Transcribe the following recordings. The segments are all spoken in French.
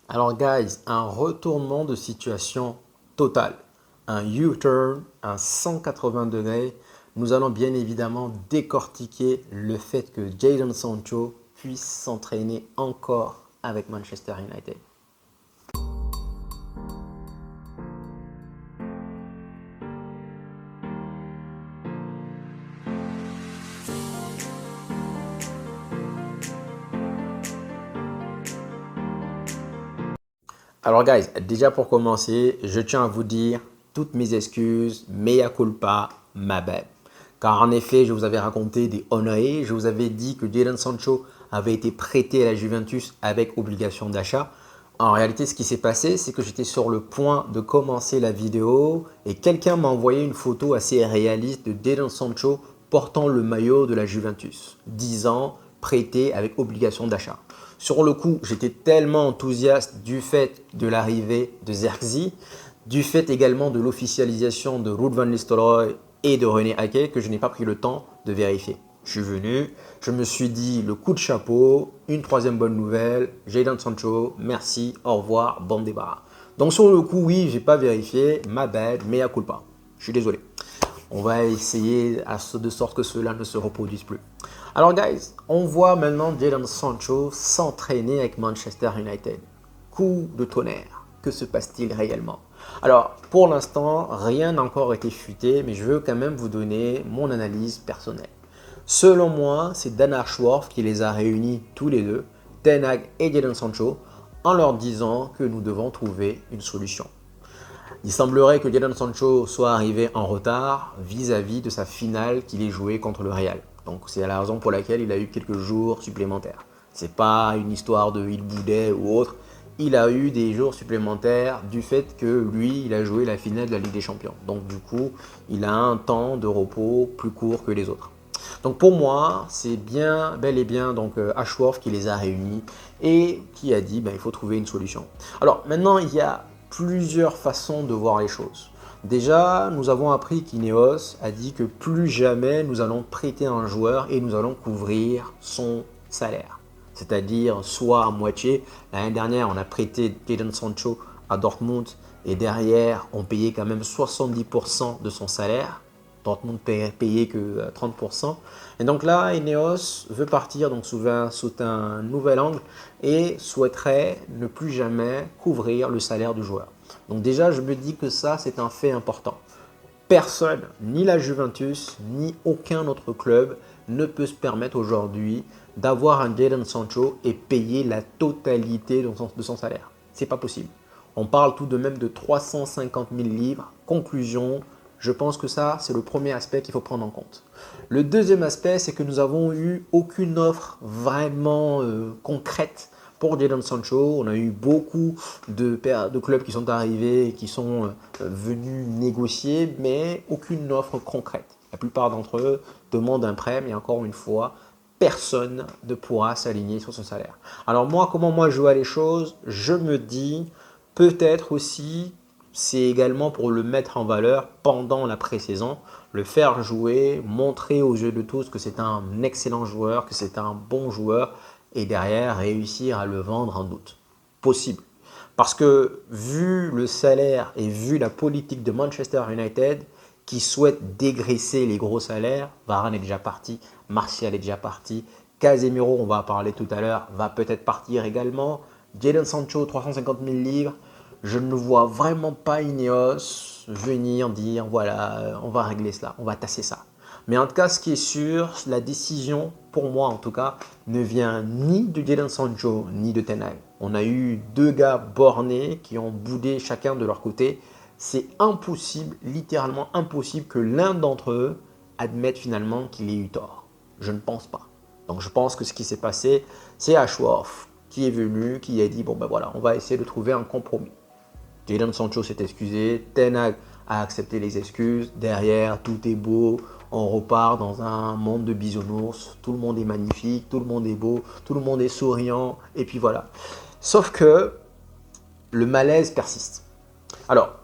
Alors guys, un retournement de situation total, un U-turn, un 180 degrés. Nous allons bien évidemment décortiquer le fait que Jadon Sancho puisse s'entraîner encore avec Manchester United. Alors guys, déjà pour commencer, je tiens à vous dire toutes mes excuses, mea culpa, ma bad. Car en effet, je vous avais raconté des honorés, je vous avais dit que Jadon Sancho avait été prêté à la Juventus avec obligation d'achat. En réalité, ce qui s'est passé, c'est que j'étais sur le point de commencer la vidéo et quelqu'un m'a envoyé une photo assez réaliste de Jadon Sancho portant le maillot de la Juventus, disant prêté avec obligation d'achat. Sur le coup, j'étais tellement enthousiaste du fait de l'arrivée de Zirkzee, du fait également de l'officialisation de Ruud van Nistelrooy et de René Hake que je n'ai pas pris le temps de vérifier. Je suis venu, je me suis dit le coup de chapeau, une troisième bonne nouvelle, Jadon Sancho, merci, au revoir, bon débarras. Donc sur le coup, oui, j'ai pas vérifié, ma bad, mea culpa. Je suis désolé. On va essayer de sorte que cela ne se reproduise plus. Alors guys, on voit maintenant Jadon Sancho s'entraîner avec Manchester United. Coup de tonnerre, que se passe-t-il réellement? Alors pour l'instant, rien n'a encore été fuité, mais je veux quand même vous donner mon analyse personnelle. Selon moi, c'est Dan Ashworth qui les a réunis tous les deux, Ten Hag et Jadon Sancho, en leur disant que nous devons trouver une solution. Il semblerait que Jadon Sancho soit arrivé en retard vis-à-vis de sa finale qu'il ait jouée contre le Real. Donc c'est la raison pour laquelle il a eu quelques jours supplémentaires. C'est pas une histoire de il boudait ou autre. Il a eu des jours supplémentaires du fait que lui, il a joué la finale de la Ligue des Champions. Donc du coup, il a un temps de repos plus court que les autres. Donc pour moi, c'est bien, bel et bien donc Ashworth qui les a réunis et qui a dit il faut trouver une solution. Alors maintenant, il y a plusieurs façons de voir les choses. Déjà, nous avons appris qu'Ineos a dit que plus jamais nous allons prêter un joueur et nous allons couvrir son salaire. C'est-à-dire soit à moitié. L'année dernière, on a prêté Jadon Sancho à Dortmund et derrière, on payait quand même 70% de son salaire. Dortmund payait que 30%. Et donc là, Ineos veut partir donc sous un nouvel angle et souhaiterait ne plus jamais couvrir le salaire du joueur. Donc déjà, je me dis que ça, c'est un fait important. Personne, ni la Juventus, ni aucun autre club ne peut se permettre aujourd'hui d'avoir un Jadon Sancho et payer la totalité de son salaire. C'est pas possible. On parle tout de même de 350 000 livres. Conclusion, je pense que ça, c'est le premier aspect qu'il faut prendre en compte. Le deuxième aspect, c'est que nous n'avons eu aucune offre vraiment concrète pour Jadon Sancho. On a eu beaucoup de clubs qui sont arrivés et qui sont venus négocier, mais aucune offre concrète. La plupart d'entre eux demandent un prêt, mais encore une fois, personne ne pourra s'aligner sur son salaire. Alors moi, comment moi je vois les choses? Je me dis peut-être aussi c'est également pour le mettre en valeur pendant la pré-saison, le faire jouer, montrer aux yeux de tous que c'est un excellent joueur, que c'est un bon joueur et derrière réussir à le vendre en doute. Possible. Parce que vu le salaire et vu la politique de Manchester United qui souhaite dégraisser les gros salaires, Varane est déjà parti, Martial est déjà parti, Casemiro, on va en parler tout à l'heure, va peut-être partir également, Jadon Sancho, 350 000 livres, je ne vois vraiment pas Ineos venir dire voilà, on va régler cela, on va tasser ça. Mais en tout cas, ce qui est sûr, la décision, pour moi en tout cas, ne vient ni de Jadon Sancho ni de Ten Hag. On a eu deux gars bornés qui ont boudé chacun de leur côté. C'est impossible, littéralement impossible que l'un d'entre eux admette finalement qu'il ait eu tort. Je ne pense pas. Donc je pense que ce qui s'est passé, c'est Ashworth qui est venu, qui a dit bon ben voilà, on va essayer de trouver un compromis. Jadon Sancho s'est excusé, Ten Hag a accepté les excuses, derrière tout est beau, on repart dans un monde de bisounours, tout le monde est magnifique, tout le monde est beau, tout le monde est souriant, et puis voilà. Sauf que le malaise persiste. Alors,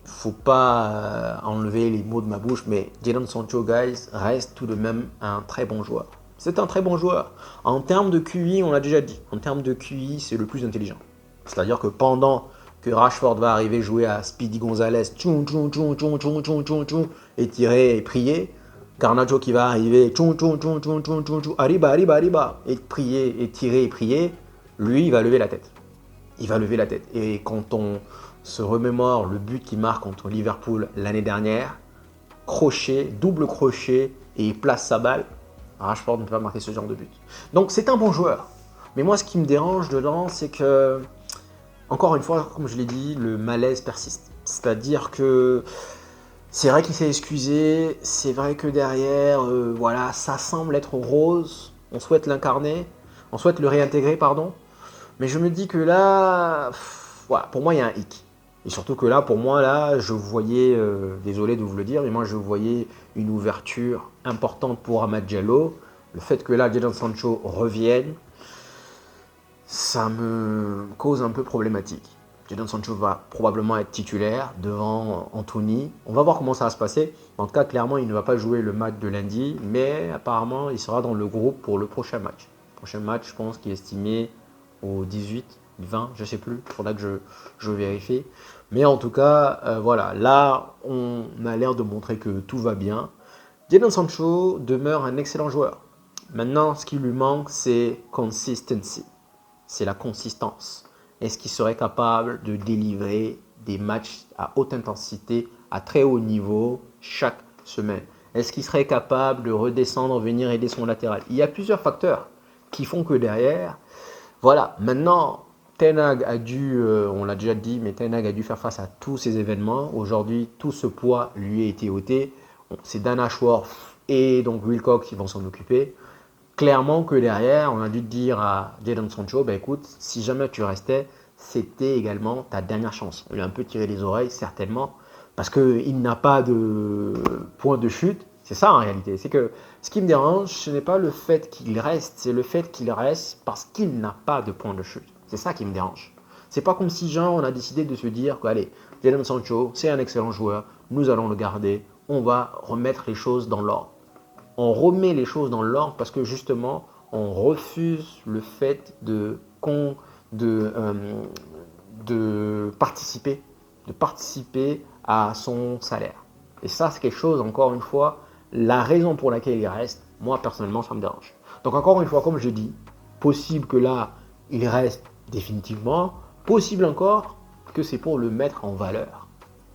faut pas enlever les mots de ma bouche, mais Jadon Sancho, guys, reste tout de même un très bon joueur. C'est un très bon joueur. En termes de QI, on l'a déjà dit, en termes de QI, c'est le plus intelligent. C'est-à-dire que pendant que Rashford va arriver jouer à Speedy Gonzalez, tchoum, tchoum, tchoum, tchoum, tchoum, tchoum, tchoum, tchoum, et tirer et prier, Garnacho qui va arriver, tchoum, tchoum, tchoum, tchoum, tchoum, tchoum, tchoum, arriba, arriba, arriba, et prier, et tirer et prier, lui, il va lever la tête. Il va lever la tête. Et quand on se remémore le but qu'il marque contre Liverpool l'année dernière, crochet, double crochet, et il place sa balle, Rashford ne peut pas marquer ce genre de but. Donc c'est un bon joueur. Mais moi, ce qui me dérange dedans, c'est que, encore une fois, comme je l'ai dit, le malaise persiste. C'est-à-dire que c'est vrai qu'il s'est excusé, c'est vrai que derrière, voilà, ça semble être rose. On souhaite l'incarner, on souhaite le réintégrer, pardon. Mais je me dis que là, voilà, pour moi, il y a un hic. Et surtout que là, pour moi, là, je voyais, désolé de vous le dire, mais moi, je voyais une ouverture importante pour Amad Diallo. Le fait que là, Jadon Sancho revienne, ça me cause un peu problématique. Jadon Sancho va probablement être titulaire devant Anthony. On va voir comment ça va se passer. En tout cas, clairement, il ne va pas jouer le match de lundi, mais apparemment, il sera dans le groupe pour le prochain match. Le prochain match, je pense, qui est estimé au 18, 20, je ne sais plus. Il faudra que je vérifie. Mais en tout cas, voilà, là, on a l'air de montrer que tout va bien. Jadon Sancho demeure un excellent joueur. Maintenant, ce qui lui manque, c'est consistency. C'est la consistance. Est-ce qu'il serait capable de délivrer des matchs à haute intensité, à très haut niveau, chaque semaine? Est-ce qu'il serait capable de redescendre, venir aider son latéral? Il y a plusieurs facteurs qui font que derrière, voilà, maintenant, Ten Hag a dû, on l'a déjà dit, mais Ten Hag a dû faire face à tous ces événements. Aujourd'hui, tout ce poids lui a été ôté. C'est Dan Ashworth et donc Wilcox qui vont s'en occuper. Clairement que derrière, on a dû dire à Jadon Sancho, bah écoute, si jamais tu restais, c'était également ta dernière chance. On lui a un peu tiré les oreilles, certainement, parce qu'il n'a pas de point de chute. C'est ça en réalité. C'est que ce qui me dérange, ce n'est pas le fait qu'il reste, c'est le fait qu'il reste parce qu'il n'a pas de point de chute. C'est ça qui me dérange. C'est pas comme si genre on a décidé de se dire que allez, Jadon Sancho, c'est un excellent joueur, nous allons le garder, on va remettre les choses dans l'ordre. On remet les choses dans l'ordre parce que justement, on refuse le fait de participer à son salaire. Et ça, c'est quelque chose, encore une fois, la raison pour laquelle il reste, moi personnellement, ça me dérange. Donc encore une fois, comme je dis, possible que là, il reste définitivement, possible encore que c'est pour le mettre en valeur.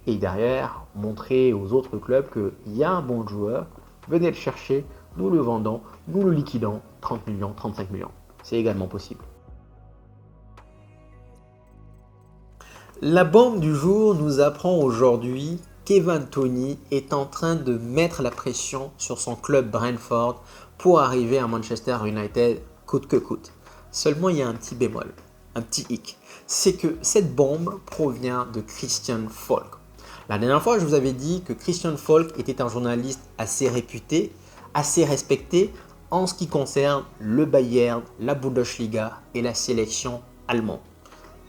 Et derrière, montrer aux autres clubs qu'il y a un bon joueur, venez le chercher, nous le vendons, nous le liquidons, 30 millions, 35 millions. C'est également possible. La bombe du jour nous apprend aujourd'hui qu'Evan Toney est en train de mettre la pression sur son club Brentford pour arriver à Manchester United coûte que coûte. Seulement, il y a un petit bémol, un petit hic. C'est que cette bombe provient de Christian Falk. La dernière fois, je vous avais dit que Christian Falk était un journaliste assez réputé, assez respecté en ce qui concerne le Bayern, la Bundesliga et la sélection allemande.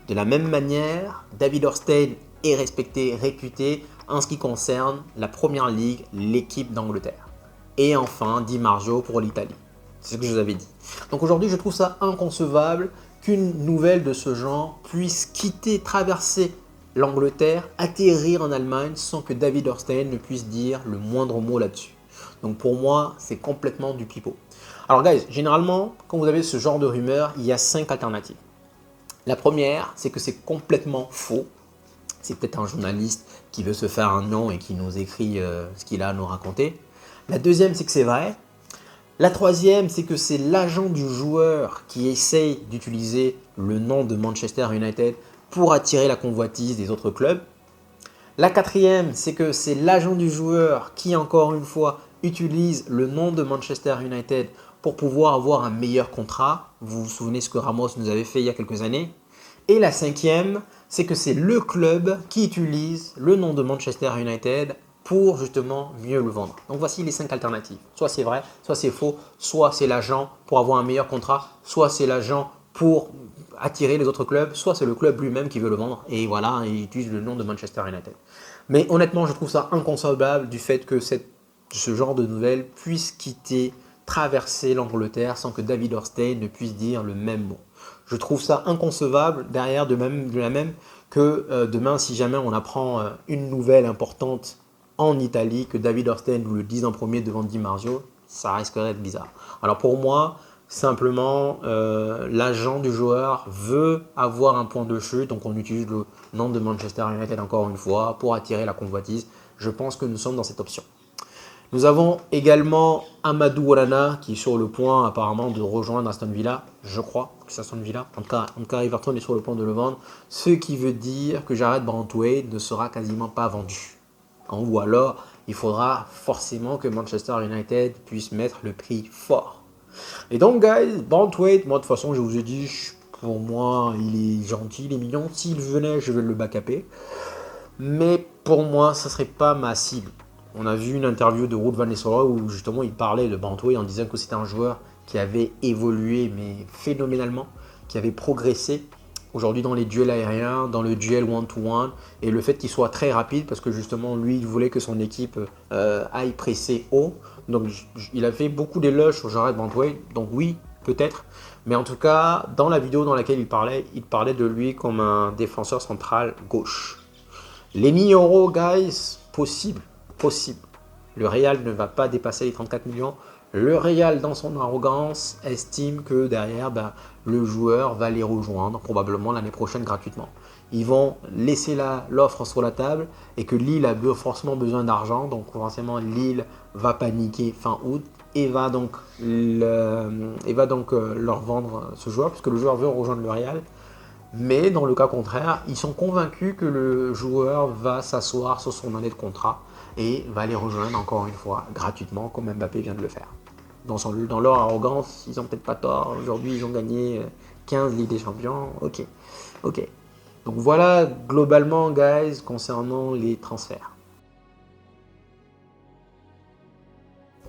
De la même manière, David Ornstein est respecté, réputé en ce qui concerne la Première Ligue, l'équipe d'Angleterre. Et enfin, Di Marzio pour l'Italie. C'est ce que je vous avais dit. Donc aujourd'hui, je trouve ça inconcevable qu'une nouvelle de ce genre puisse quitter, traverser l'Angleterre, atterrir en Allemagne sans que David Ornstein ne puisse dire le moindre mot là-dessus. Donc pour moi, c'est complètement du pipeau. Alors guys, généralement, quand vous avez ce genre de rumeur, il y a 5 alternatives. La première, c'est que c'est complètement faux. C'est peut-être un journaliste qui veut se faire un nom et qui nous écrit ce qu'il a à nous raconter. La deuxième, c'est que c'est vrai. La troisième, c'est que c'est l'agent du joueur qui essaye d'utiliser le nom de Manchester United pour attirer la convoitise des autres clubs. La quatrième, c'est que c'est l'agent du joueur qui, encore une fois, utilise le nom de Manchester United pour pouvoir avoir un meilleur contrat. Vous vous souvenez ce que Ramos nous avait fait il y a quelques années. Et la cinquième, c'est que c'est le club qui utilise le nom de Manchester United pour justement mieux le vendre. Donc voici les 5 alternatives. Soit c'est vrai, soit c'est faux, soit c'est l'agent pour avoir un meilleur contrat, soit c'est l'agent pour attirer les autres clubs, soit c'est le club lui-même qui veut le vendre et voilà, il utilise le nom de Manchester United. Mais honnêtement, je trouve ça inconcevable du fait que ce genre de nouvelles puisse quitter, traverser l'Angleterre sans que David Ornstein ne puisse dire le même mot. Je trouve ça inconcevable derrière de la même que demain, si jamais on apprend une nouvelle importante en Italie, que David Orsten nous le dise en premier devant Di Marzio, ça risquerait d'être bizarre. Alors pour moi, simplement, l'agent du joueur veut avoir un point de chute, donc on utilise le nom de Manchester United encore une fois pour attirer la convoitise. Je pense que nous sommes dans cette option. Nous avons également Amadou Onana qui est sur le point apparemment de rejoindre Aston Villa. Je crois que c'est Aston Villa. En tout cas, Everton est sur le point de le vendre. Ce qui veut dire que Jarrad Branthwaite ne sera quasiment pas vendu. Ou alors, il faudra forcément que Manchester United puisse mettre le prix fort. Et donc, guys, Branthwaite, moi de toute façon, je vous ai dit, pour moi, il est gentil, il est mignon. S'il venait, je vais le backuper. Mais pour moi, ça ne serait pas ma cible. On a vu une interview de Ruud van Nistelrooy où justement il parlait de Branthwaite en disant que c'était un joueur qui avait évolué mais phénoménalement, qui avait progressé aujourd'hui dans les duels aériens, dans le duel one-to-one et le fait qu'il soit très rapide parce que justement lui il voulait que son équipe aille presser haut. Donc il a fait beaucoup d'éloges sur Jarrad Branthwaite, donc oui, peut-être. Mais en tout cas, dans la vidéo dans laquelle il parlait de lui comme un défenseur central gauche. Les 1000 euros, guys, possible. Le Real ne va pas dépasser les 34 millions. Le Real, dans son arrogance, estime que derrière, le joueur va les rejoindre probablement l'année prochaine gratuitement. Ils vont laisser l'offre sur la table et que Lille a forcément besoin d'argent. Donc forcément, Lille va paniquer fin août et va donc leur vendre ce joueur puisque le joueur veut rejoindre le Real. Mais dans le cas contraire, ils sont convaincus que le joueur va s'asseoir sur son année de contrat et va les rejoindre encore une fois gratuitement comme Mbappé vient de le faire. Dans leur arrogance, ils n'ont peut-être pas tort. Aujourd'hui, ils ont gagné 15 Ligues des Champions. Ok. Donc voilà globalement, guys, concernant les transferts.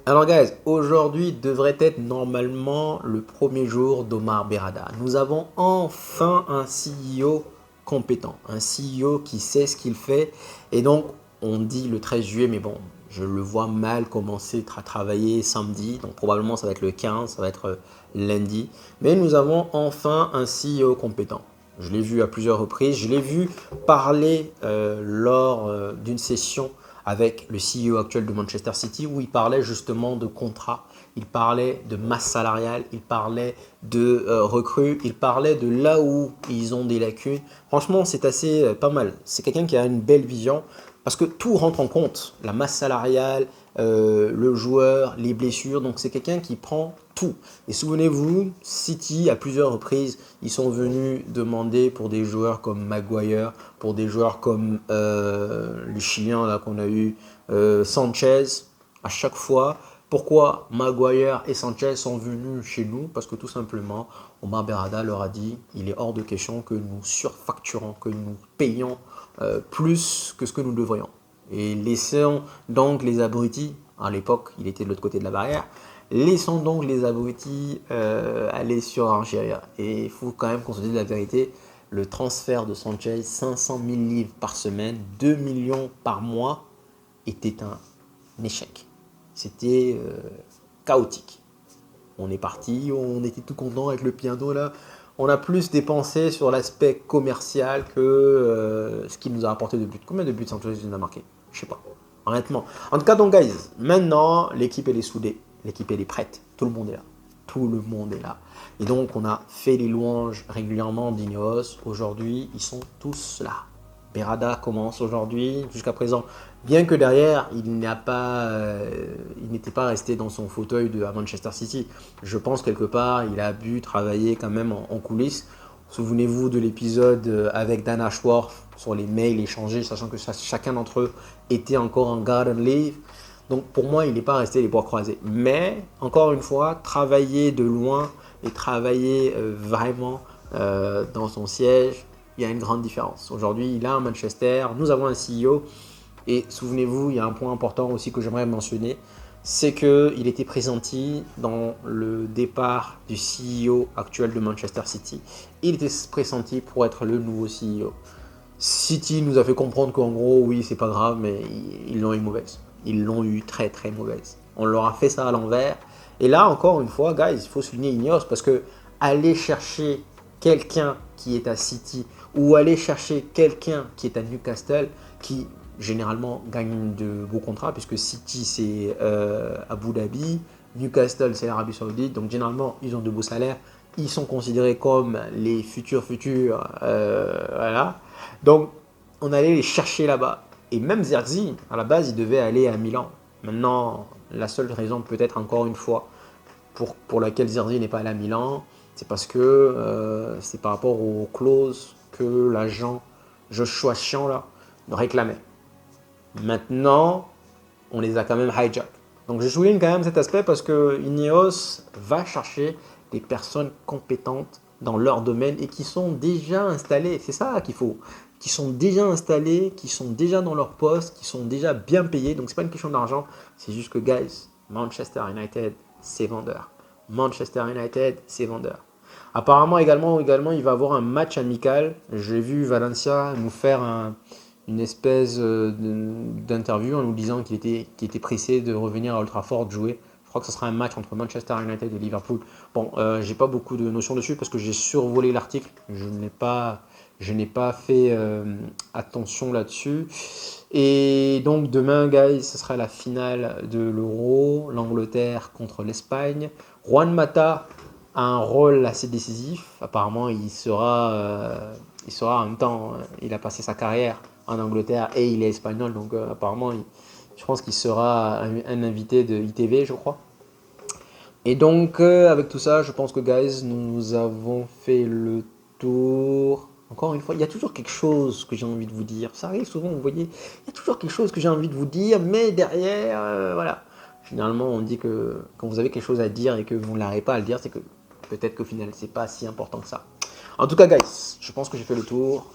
Alors guys, aujourd'hui devrait être normalement le premier jour d'Omar Berrada. Nous avons enfin un CEO compétent, un CEO qui sait ce qu'il fait. Et donc, on dit le 13 juillet, mais bon, je le vois mal commencer à travailler samedi. Donc probablement ça va être le 15, ça va être lundi. Mais nous avons enfin un CEO compétent. Je l'ai vu à plusieurs reprises. Je l'ai vu parler lors d'une session avec le CEO actuel de Manchester City où il parlait justement de contrat, il parlait de masse salariale, il parlait de recrues, il parlait de là où ils ont des lacunes. Franchement, c'est assez pas mal. C'est quelqu'un qui a une belle vision parce que tout rentre en compte, la masse salariale, le joueur, les blessures. Donc c'est quelqu'un qui prend tout. Et souvenez-vous, City, à plusieurs reprises, ils sont venus demander pour des joueurs comme Maguire, pour des joueurs comme le Chilien là qu'on a eu, Sanchez, à chaque fois. Pourquoi Maguire et Sanchez sont venus chez nous? Parce que tout simplement, Omar Berrada leur a dit il est hors de question que nous surfacturons, que nous payons plus que ce que nous devrions. Et laissons donc les abrutis, à l'époque il était de l'autre côté de la barrière, laissons donc les abrutis aller surenchérir. Et il faut quand même qu'on se dise la vérité, le transfert de Sanchez, 500 000 livres par semaine, 2 millions par mois, était un échec. C'était chaotique. On est parti, on était tout content avec le piano là. On a plus dépensé sur l'aspect commercial que ce qu'il nous a apporté de but. Combien de buts Sanchez nous a marqué? Je sais pas. Honnêtement. En tout cas, donc, guys, maintenant, l'équipe, elle est soudée. L'équipe, elle est prête. Tout le monde est là. Tout le monde est là. Et donc, on a fait les louanges régulièrement d'Ineos. Aujourd'hui, ils sont tous là. Berrada commence aujourd'hui. Jusqu'à présent, bien que derrière, il n'était pas resté dans son fauteuil à Manchester City. Je pense quelque part, il a dû travailler quand même en coulisses. Souvenez-vous de l'épisode avec Dan Ashworth sur les mails échangés, sachant que chacun d'entre eux était encore en garden leave. Donc pour moi, il n'est pas resté les bras croisés. Mais encore une fois, travailler de loin et travailler vraiment dans son siège, il y a une grande différence. Aujourd'hui, il est à Manchester, nous avons un CEO. Et souvenez-vous, il y a un point important aussi que j'aimerais mentionner, c'est qu'il était pressenti dans le départ du CEO actuel de Manchester City. Il était pressenti pour être le nouveau CEO. City nous a fait comprendre qu'en gros, oui, c'est pas grave, mais ils l'ont eu mauvaise. Ils l'ont eu très très mauvaise. On leur a fait ça à l'envers. Et là, encore une fois, guys, il faut souligner Ineos parce que aller chercher quelqu'un qui est à City ou aller chercher quelqu'un qui est à Newcastle, qui généralement gagne de beaux contrats, puisque City c'est Abu Dhabi, Newcastle c'est l'Arabie Saoudite, donc généralement ils ont de beaux salaires, ils sont considérés comme les futurs, voilà. Donc on allait les chercher là-bas. Et même Zerxi, à la base, il devait aller à Milan. Maintenant, la seule raison peut-être encore une fois pour laquelle Zerxi n'est pas allé à Milan, c'est parce que c'est par rapport aux clauses que l'agent Joshua Chian là réclamait. Maintenant, on les a quand même hijack. Donc je souligne quand même cet aspect parce que Ineos va chercher des personnes compétentes dans leur domaine et qui sont déjà installées. C'est ça qu'il faut. Qui sont déjà installés, qui sont déjà dans leur poste, qui sont déjà bien payés. Donc c'est pas une question d'argent, c'est juste que guys, Manchester United, c'est vendeur. Manchester United, c'est vendeur. Apparemment également, il va avoir un match amical. J'ai vu Valencia nous faire une espèce d'interview en nous disant qu'il était pressé de revenir à Old Trafford jouer. Je crois que ce sera un match entre Manchester United et Liverpool. Bon, j'ai pas beaucoup de notions dessus parce que j'ai survolé l'article. Je n'ai pas fait attention là-dessus. Et donc demain, guys, ce sera la finale de l'Euro, l'Angleterre contre l'Espagne. Juan Mata a un rôle assez décisif. Apparemment, il sera en même temps, il a passé sa carrière en Angleterre et il est espagnol. Donc apparemment, je pense qu'il sera un invité de ITV, je crois. Et donc, avec tout ça, je pense que, guys, nous avons fait le tour. Encore une fois, il y a toujours quelque chose que j'ai envie de vous dire. Ça arrive souvent, vous voyez, il y a toujours quelque chose que j'ai envie de vous dire, mais derrière, voilà. Généralement, on dit que quand vous avez quelque chose à dire et que vous n'arrivez pas à le dire, c'est que peut-être qu'au final, c'est pas si important que ça. En tout cas, guys, je pense que j'ai fait le tour.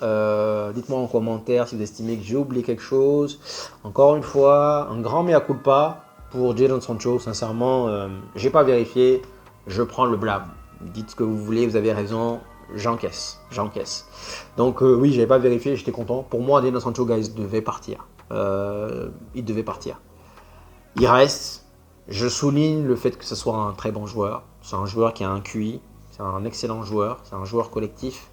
Dites-moi en commentaire si vous estimez que j'ai oublié quelque chose. Encore une fois, un grand mea culpa pour Jadon Sancho. Sincèrement, j'ai pas vérifié. Je prends le blâme. Dites ce que vous voulez, vous avez raison. J'encaisse. Donc oui, j'avais pas vérifié, j'étais content. Pour moi, Jadon Sancho, guys, devait partir. Il devait partir. Il reste. Je souligne le fait que ce soit un très bon joueur. C'est un joueur qui a un QI. C'est un excellent joueur, c'est un joueur collectif,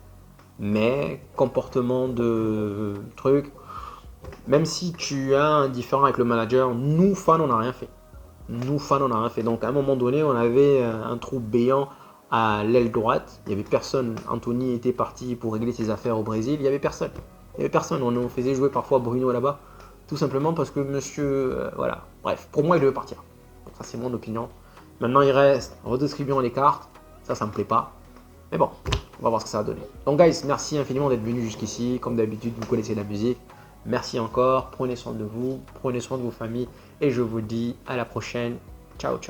mais comportement de truc, même si tu as un différent avec le manager, nous fans on n'a rien fait. Donc à un moment donné, on avait un trou béant à l'aile droite, il n'y avait personne. Anthony était parti pour régler ses affaires au Brésil, il n'y avait personne. On faisait jouer parfois Bruno là-bas, tout simplement parce que monsieur, voilà. Bref, pour moi il devait partir. Donc, ça c'est mon opinion. Maintenant il reste, redistribuons les cartes. Ça me plaît pas. Mais bon, on va voir ce que ça va donner. Donc guys, merci infiniment d'être venu jusqu'ici. Comme d'habitude, vous connaissez la musique. Merci encore. Prenez soin de vous, prenez soin de vos familles. Et je vous dis à la prochaine. Ciao, ciao.